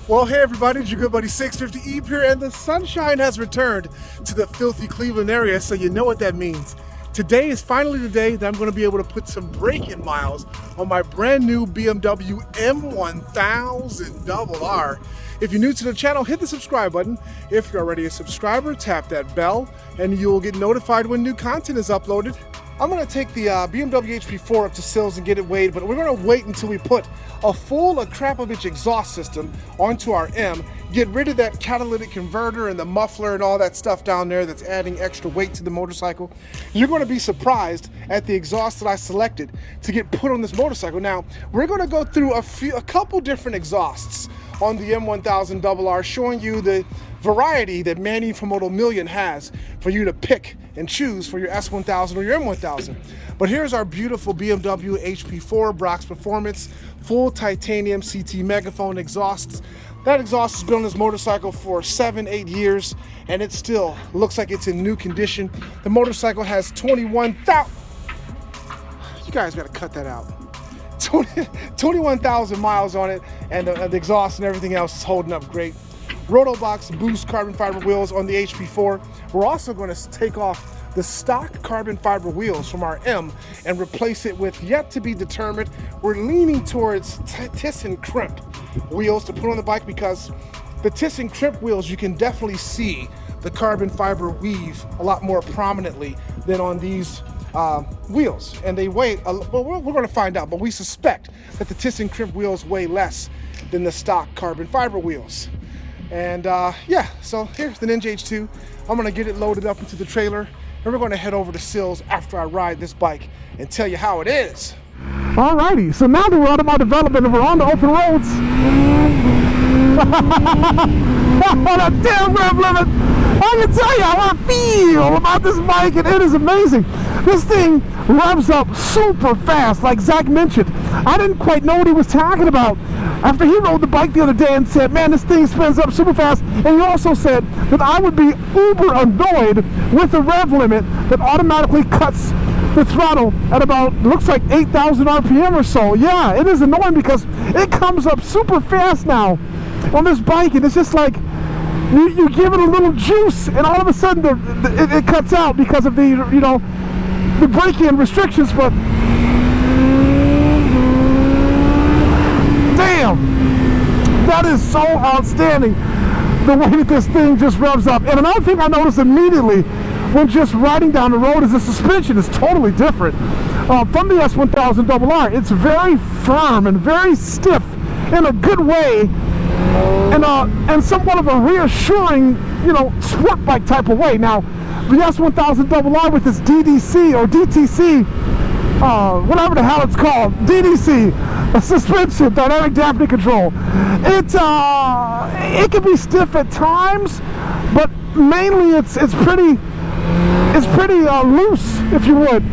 Well, hey everybody, it's your good buddy 650 Eve here, and the sunshine has returned to the filthy Cleveland area, so you know what that means. Today is finally the day that I'm going to be able to put some break-in miles on my brand new BMW M1000RR. If you're new to the channel, hit the subscribe button. If you're already a subscriber, tap that bell, and you'll get notified when new content is uploaded. I'm going to take the BMW HP4 up to Sills and get it weighed, but we're going to wait until we put a full Akrapovic exhaust system onto our M, get rid of that catalytic converter and the muffler and all that stuff down there that's adding extra weight to the motorcycle. You're going to be surprised at the exhaust that I selected to get put on this motorcycle. Now, we're going to go through a couple different exhausts on the M1000RR, showing you the variety that Manny from Moto Million has for you to pick and choose for your S1000 or your M1000. But here's our beautiful BMW HP4 Brox Performance full titanium CT megaphone exhausts. That exhaust has been on this motorcycle for 7-8 years, and it still looks like it's in new condition. The motorcycle has 21,000. You guys gotta cut that out. 21,000 miles on it, and the exhaust and everything else is holding up great. Rotobox Boost carbon fiber wheels on the HP4. We're also going to take off the stock carbon fiber wheels from our M and replace it with yet to be determined. We're leaning towards ThyssenKrupp wheels to put on the bike, because the ThyssenKrupp wheels, you can definitely see the carbon fiber weave a lot more prominently than on these wheels, and they weigh well, we're going to find out, but we suspect that the ThyssenKrupp wheels weigh less than the stock carbon fiber wheels. And yeah, so here's the Ninja H2. I'm going to get it loaded up into the trailer, and we're going to head over to Sills after I ride this bike and tell you how it is. Alrighty, so now that we're out of my development and we're on the open roads, on a damn rev limit, I can tell you how I feel about this bike, and it is amazing. This thing revs up super fast, like Zach mentioned. I didn't quite know what he was talking about after he rode the bike the other day and said, man, this thing spins up super fast. And he also said that I would be uber annoyed with the rev limit that automatically cuts the throttle at about, looks like 8,000 RPM or so. Yeah, it is annoying because it comes up super fast now on this bike, and it's just like you give it a little juice, and all of a sudden it cuts out because of the, you know, the break-in restrictions. But damn, that is so outstanding, the way that this thing just revs up. And another thing I noticed immediately when just riding down the road is the suspension is totally different from the S1000RR. It's very firm and very stiff in a good way, and somewhat of a reassuring, you know, sport bike type of way. Now, the S1000RR with its DDC or DTC, whatever the hell it's called, DDC, suspension, dynamic dampening control. It can be stiff at times, but mainly it's pretty loose, if you would,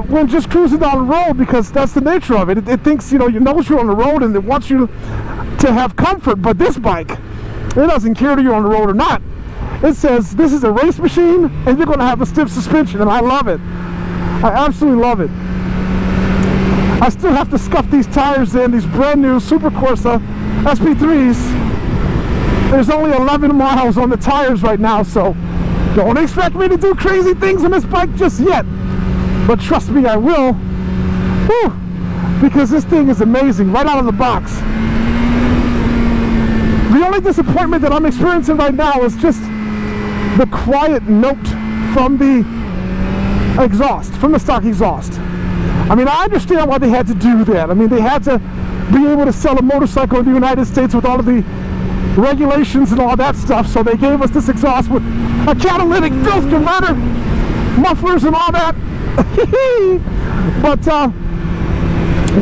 when just cruising down the road, because that's the nature of it. It thinks, you know, you knows you're on the road, and it wants you to have comfort. But this bike, it doesn't care if you're on the road or not. It says this is a race machine, and you're going to have a stiff suspension, and I love it. I absolutely love it. I still have to scuff these tires in, these brand new Super Corsa SP3s. There's only 11 miles on the tires right now, so don't expect me to do crazy things on this bike just yet. But trust me, I will. Whew, because this thing is amazing right out of the box. The only disappointment that I'm experiencing right now is just the quiet note from the exhaust, from the stock exhaust. I mean, I understand why they had to do that. I mean, they had to be able to sell a motorcycle in the United States with all of the regulations and all that stuff, so they gave us this exhaust with a catalytic filth converter, mufflers and all that. But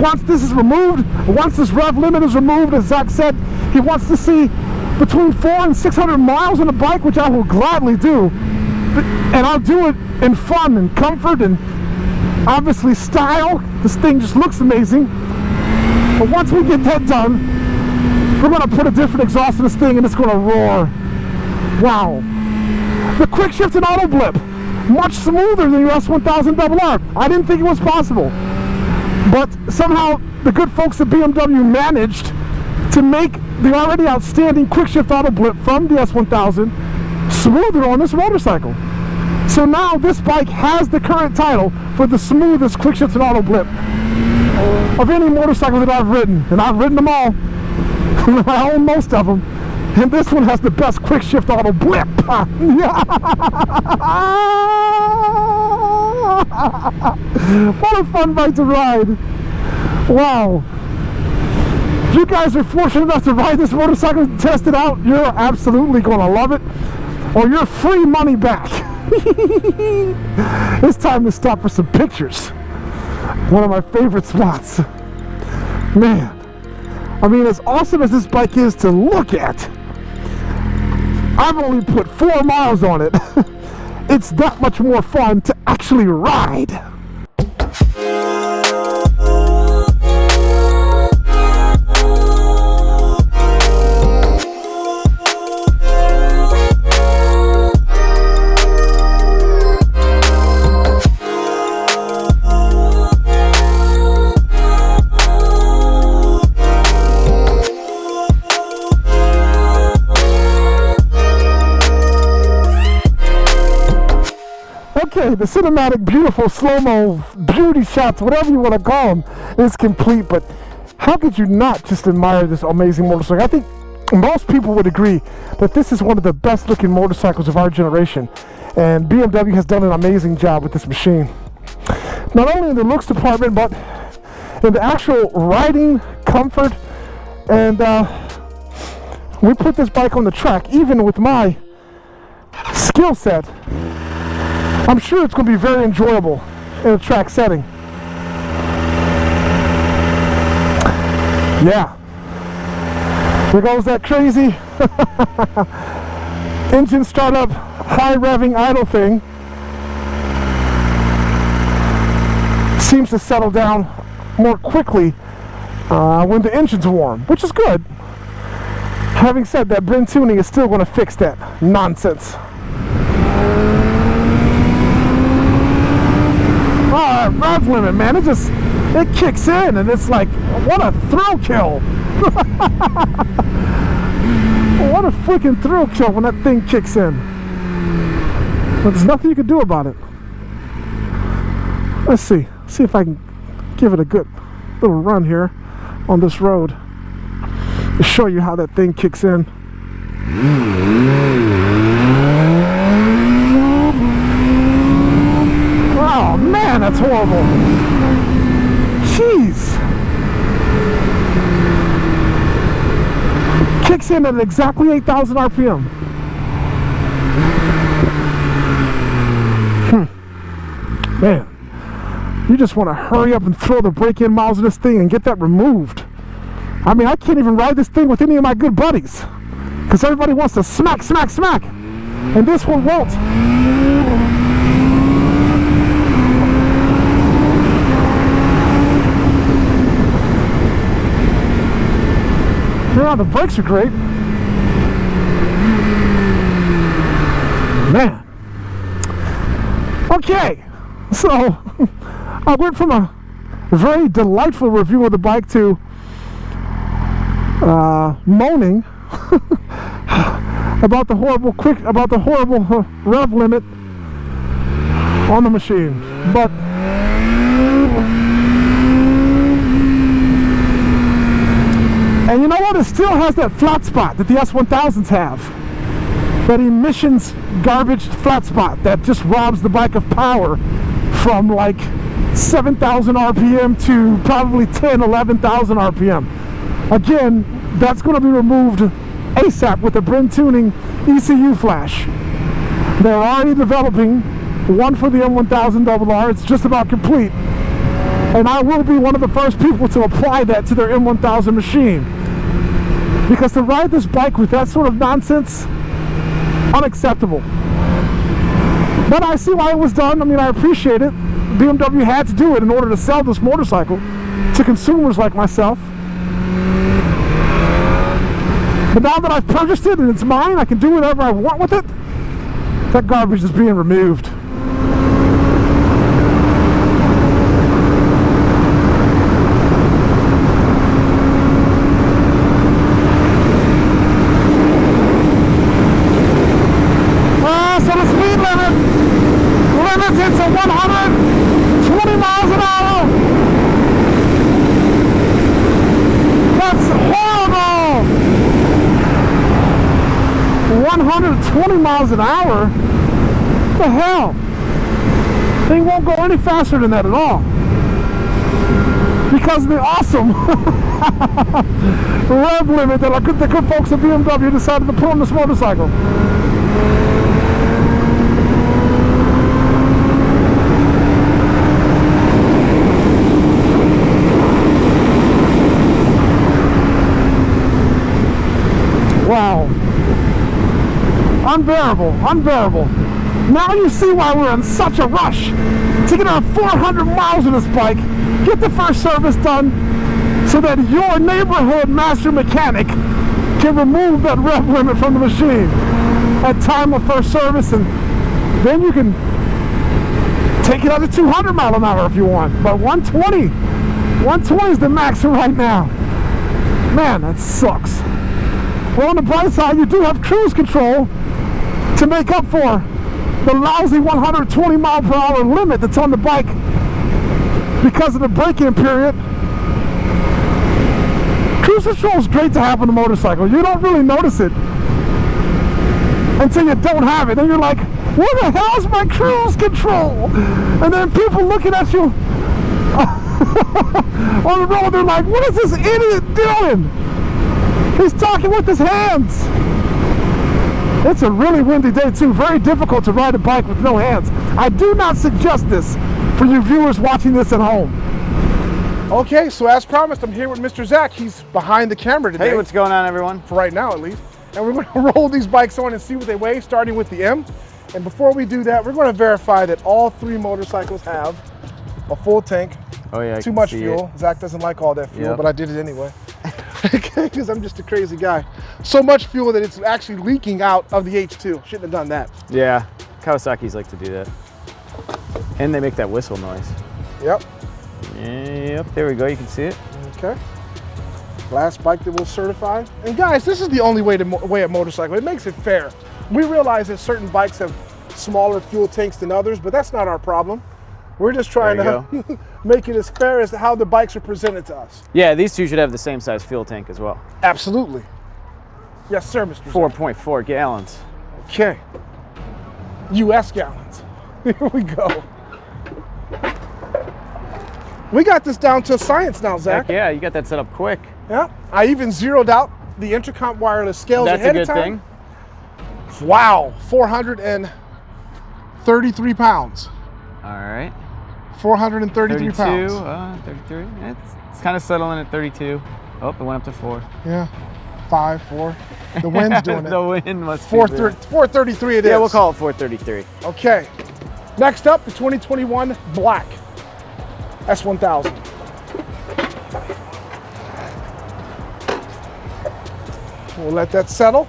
once this is removed, once this rev limit is removed, as Zach said, he wants to see between 400 and 600 miles on a bike, which I will gladly do. And I'll do it in fun and comfort and obviously style. This thing just looks amazing. But once we get that done, we're going to put a different exhaust in this thing, and it's going to roar. Wow. The quick shift and auto blip, much smoother than your S1000RR. I didn't think it was possible. But somehow the good folks at BMW managed to make the already outstanding quick shift auto blip from the S1000 smoother on this motorcycle. So now this bike has the current title for the smoothest quick shift and auto blip of any motorcycle that I've ridden, and I've ridden them all. I own most of them, and this one has the best quick shift auto blip. What a fun bike to ride. Wow. If you guys are fortunate enough to ride this motorcycle and test it out, you're absolutely going to love it, or you're free money back. It's time to stop for some pictures. One of my favorite spots. Man, I mean, as awesome as this bike is to look at, I've only put 4 miles on it. It's that much more fun to actually ride. Okay, the cinematic, beautiful, slow-mo, beauty shots, whatever you want to call them, is complete, but how could you not just admire this amazing motorcycle? I think most people would agree that this is one of the best looking motorcycles of our generation, and BMW has done an amazing job with this machine. Not only in the looks department, but in the actual riding comfort, and we put this bike on the track, even with my skill set. I'm sure it's going to be very enjoyable in a track setting. Yeah. There goes that crazy engine startup, high revving idle thing. Seems to settle down more quickly when the engine's warm, which is good. Having said that, Bryn tuning is still going to fix that nonsense. Oh, rev limit, man, it kicks in and it's like, what a thrill kill. What a freaking thrill kill when that thing kicks in. But there's nothing you can do about it. Let's see if I can give it a good little run here on this road to show you how that thing kicks in. Oh man, that's horrible. Jeez. Kicks in at exactly 8,000 RPM. Man, you just want to hurry up and throw the break-in miles of this thing and get that removed. I mean, I can't even ride this thing with any of my good buddies because everybody wants to smack, smack, smack, and this one won't. Yeah, the brakes are great. Man. Okay, so I went from a very delightful review of the bike to moaning about the horrible rev limit on the machine. But and you know what? It still has that flat spot that the S1000s have. That emissions garbage flat spot that just robs the bike of power from like 7,000 RPM to probably 10, 11,000 RPM. Again, that's going to be removed ASAP with the Bryn Tuning ECU flash. They're already developing one for the M1000RR. It's just about complete. And I will be one of the first people to apply that to their M1000 machine. Because to ride this bike with that sort of nonsense, unacceptable. But I see why it was done. I mean, I appreciate it. BMW had to do it in order to sell this motorcycle to consumers like myself. But now that I've purchased it and it's mine, I can do whatever I want with it. That garbage is being removed. 120 miles an hour? What the hell? They won't go any faster than that at all. Because of the awesome rev limit that the good folks at BMW decided to put on this motorcycle. Wow. Unbearable, unbearable. Now you see why we're in such a rush to get on 400 miles on this bike, get the first service done, so that your neighborhood master mechanic can remove that rev limit from the machine at time of first service, and then you can take it out to 200 miles an hour if you want. But 120 is the max right now. Man, that sucks. Well, on the bright side, you do have cruise control to make up for the lousy 120 mile per hour limit that's on the bike because of the break-in period. Cruise control is great to have on a motorcycle. You don't really notice it until you don't have it. Then you're like, where the hell's my cruise control? And then people looking at you on the road, they're like, what is this idiot doing? He's talking with his hands. It's a really windy day too. Very difficult to ride a bike with no hands. I do not suggest this for you viewers watching this at home. Okay, so as promised, I'm here with Mr. Zach. He's behind the camera today. Hey, what's going on, everyone? For right now, at least. And we're going to roll these bikes on and see what they weigh, starting with the M. And before we do that, we're going to verify that all three motorcycles have a full tank. Oh yeah, too much fuel. Zach doesn't like all that fuel, but I did it anyway. Because I'm just a crazy guy. So much fuel that it's actually leaking out of the H2. Shouldn't have done that. Yeah, Kawasaki's like to do that. And they make that whistle noise. Yep. Yep, there we go, you can see it. Okay. Last bike that we'll certify. And guys, this is the only way to weigh a motorcycle. It makes it fair. We realize that certain bikes have smaller fuel tanks than others, but that's not our problem. We're just trying to make it as fair as how the bikes are presented to us. Yeah, these two should have the same size fuel tank as well. Absolutely. Yes, sir, Mr. 4.4 gallons. Okay. US gallons. Here we go. We got this down to science now, Zach. Heck yeah, you got that set up quick. Yeah. I even zeroed out the intercom wireless scales ahead of time. That's a good thing. Wow, 433 pounds. All right. 433 pounds. 33. It's kind of settling at 32. Oh, it went up to 4. Yeah. 5, 4. The wind's doing it. The wind must be 433 it is. Yeah, we'll call it 433. Okay. Next up, the 2021 Black S1000. We'll let that settle.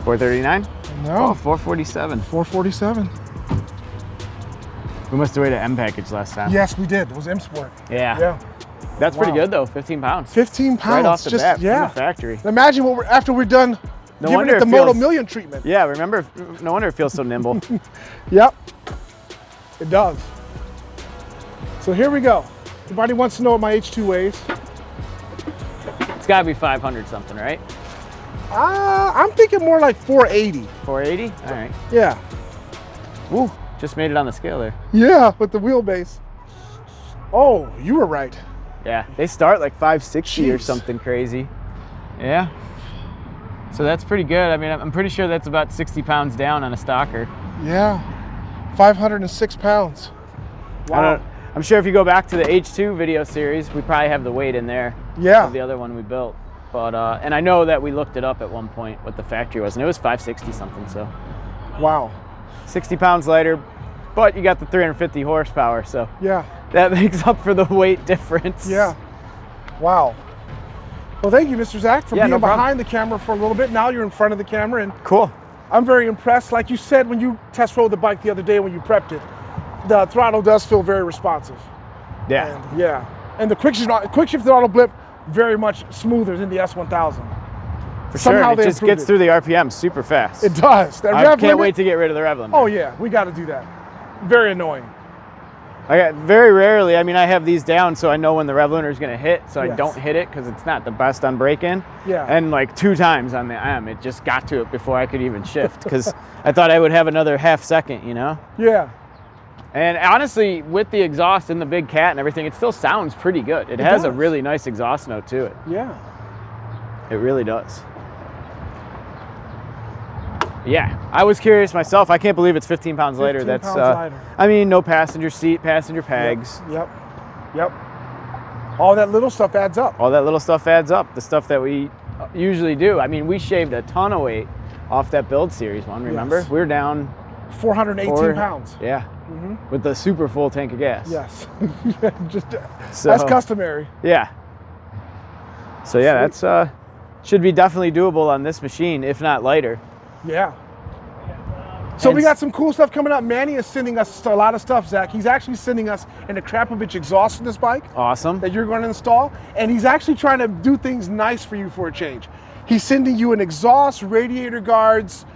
$439? No. Oh, 447. 447. We must have weighed an M package last time. Yes, we did. It was M Sport. Yeah. Yeah. That's pretty good though. 15 pounds. 15 pounds. Right off the bat yeah. from the factory. Imagine what after we're done giving it the Moto Million treatment. Yeah, remember, no wonder it feels so nimble. Yep. It does. So here we go. Everybody wants to know what my H2 weighs. It's gotta be 500 something, right? I'm thinking more like 480. 480? All right. Yeah. Woo, just made it on the scale there. Yeah, with the wheelbase. Oh, you were right. Yeah, they start like 560 or Jeez. something crazy. Yeah. So that's pretty good. I mean, I'm pretty sure that's about 60 pounds down on a stocker. Yeah. 506 pounds. Wow. I'm sure if you go back to the H2 video series, we probably have the weight in there. Yeah. Of the other one we built. But, and I know that we looked it up at one point what the factory was, and it was 560 something, so. Wow. 60 pounds lighter, but you got the 350 horsepower, so. Yeah. That makes up for the weight difference. Yeah. Wow. Well, thank you, Mr. Zach, for being behind the camera for a little bit. Now you're in front of the camera, and cool. I'm very impressed. Like you said when you test rode the bike the other day when you prepped it, the throttle does feel very responsive. Yeah. And, yeah. And the quick shift throttle blip, very much smoother than the S1000. For sure, it just gets through the RPM super fast. It does. That I can't wait to get rid of the rev limiter. Oh yeah, we got to do that. Very annoying. Very rarely. I mean, I have these down so I know when the rev limiter is going to hit, so Yes. I don't hit it because it's not the best on braking. Yeah. And like 2 times on the M, it just got to it before I could even shift because I thought I would have another half second, you know? Yeah. And honestly, with the exhaust and the big cat and everything, it still sounds pretty good. It has a really nice exhaust note to it. Yeah. It really does. Yeah, I was curious myself. I can't believe it's 15 pounds lighter. 15 That's, pounds lighter. I mean, no passenger seat, passenger pegs. Yep. All that little stuff adds up. All that little stuff adds up. The stuff that we usually do. I mean, we shaved a ton of weight off that build series one, remember? Yes. We were down 418 pounds. Yeah, with the super full tank of gas. Yes. Just, So, that's customary. Yeah. So yeah, that's should be definitely doable on this machine, if not lighter. Yeah. So we got some cool stuff coming up. Manny is sending us a lot of stuff, Zach. He's actually sending us an Akrapovic exhaust for this bike. Awesome. That you're going to install. And he's actually trying to do things nice for you for a change. He's sending you an exhaust, radiator guards,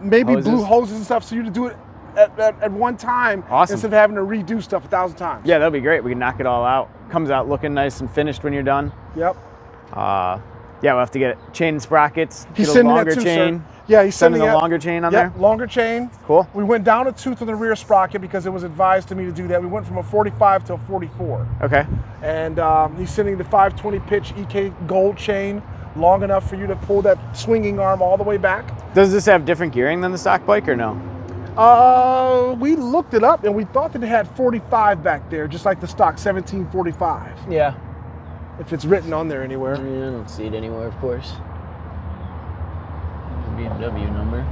maybe blue hoses and stuff, so you to do it at one time. Awesome. Instead of having to redo stuff 1,000 times. Yeah, that'll be great. We can knock it all out. Comes out looking nice and finished when you're done. Yep. Yeah, we'll have to get chain and sprockets. He's get a sending longer that too, chain. sir. Yeah, he's sending a longer chain on there. Longer chain. Cool. We went down a tooth on the rear sprocket because it was advised to me to do that. We went from a 45 to a 44. Okay. And he's sending the 520 pitch EK gold chain, long enough for you to pull that swinging arm all the way back. Does this have different gearing than the stock bike or no? We looked it up and we thought that it had 45 back there, just like the stock 1745. Yeah. If it's written on there anywhere. I don't see it anywhere, of course. BMW number.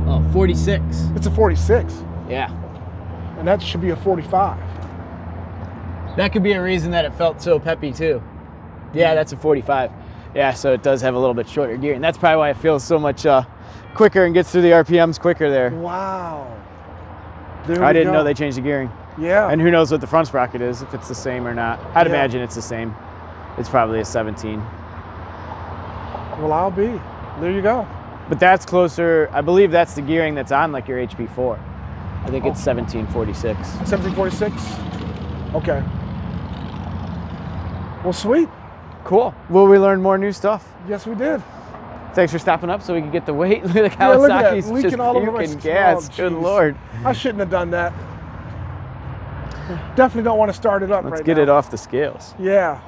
Oh, 46. It's a 46. Yeah. And that should be a 45. That could be a reason that it felt so peppy too. Yeah, that's a 45. Yeah, so it does have a little bit shorter gearing. That's probably why it feels so much quicker and gets through the RPMs quicker there. Wow. I didn't know they changed the gearing. Yeah. And who knows what the front sprocket is, if it's the same or not. I'd imagine it's the same. It's probably a 17. Well, I'll be. There you go. But that's closer, I believe that's the gearing that's on like your HP4. I think it's 1746. 1746? Okay. Well, sweet. Cool. Will we learn more new stuff? Yes, we did. Thanks for stopping up so we could get the weight. The Look at that, Kawasaki's leaking just all over my puking gas. Oh, Good geez. Lord. I shouldn't have done that. Definitely don't want to start it up right now. Let's get it off the scales. Yeah.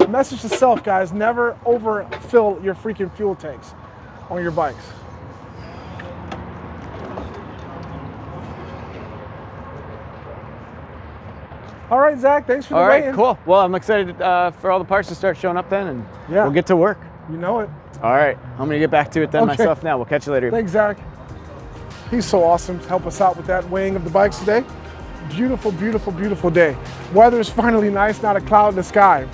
Message to self, guys, never overfill your freaking fuel tanks on your bikes. All right, Zach, thanks for the weigh-in. All right, cool. Well, I'm excited for all the parts to start showing up then, and we'll get to work. You know it. All right, I'm gonna get back to it then myself now. We'll catch you later. Thanks, Zach. He's so awesome to help us out with that weighing of the bikes today. Beautiful, beautiful, beautiful day. Weather is finally nice, not a cloud in the sky.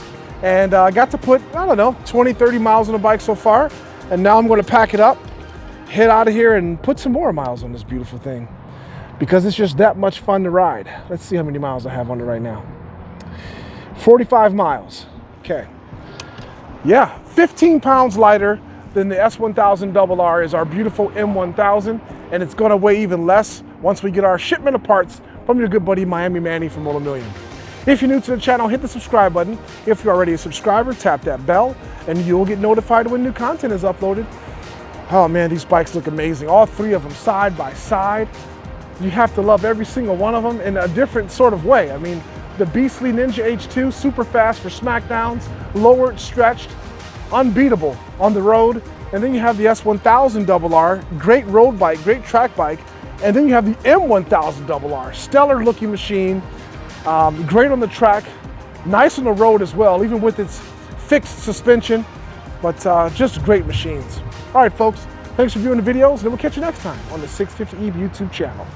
And I got to put, I don't know, 20, 30 miles on the bike so far. And now I'm going to pack it up, head out of here and put some more miles on this beautiful thing. Because it's just that much fun to ride. Let's see how many miles I have on it right now. 45 miles. Okay. Yeah, 15 pounds lighter than the S1000RR is our beautiful M1000. And it's going to weigh even less once we get our shipment of parts from your good buddy Miami Manny from Moto Million. If you're new to the channel, hit the subscribe button. If you're already a subscriber, tap that bell and you'll get notified when new content is uploaded. Oh man, these bikes look amazing. All three of them side by side. You have to love every single one of them in a different sort of way. I mean, the beastly Ninja H2, super fast for smackdowns, lowered, stretched, unbeatable on the road. And then you have the S1000RR, great road bike, great track bike. And then you have the M1000RR, stellar looking machine. Great on the track, nice on the road as well, even with its fixed suspension, but just great machines. All right, folks, thanks for viewing the videos, and we'll catch you next time on the 650 Eve YouTube channel.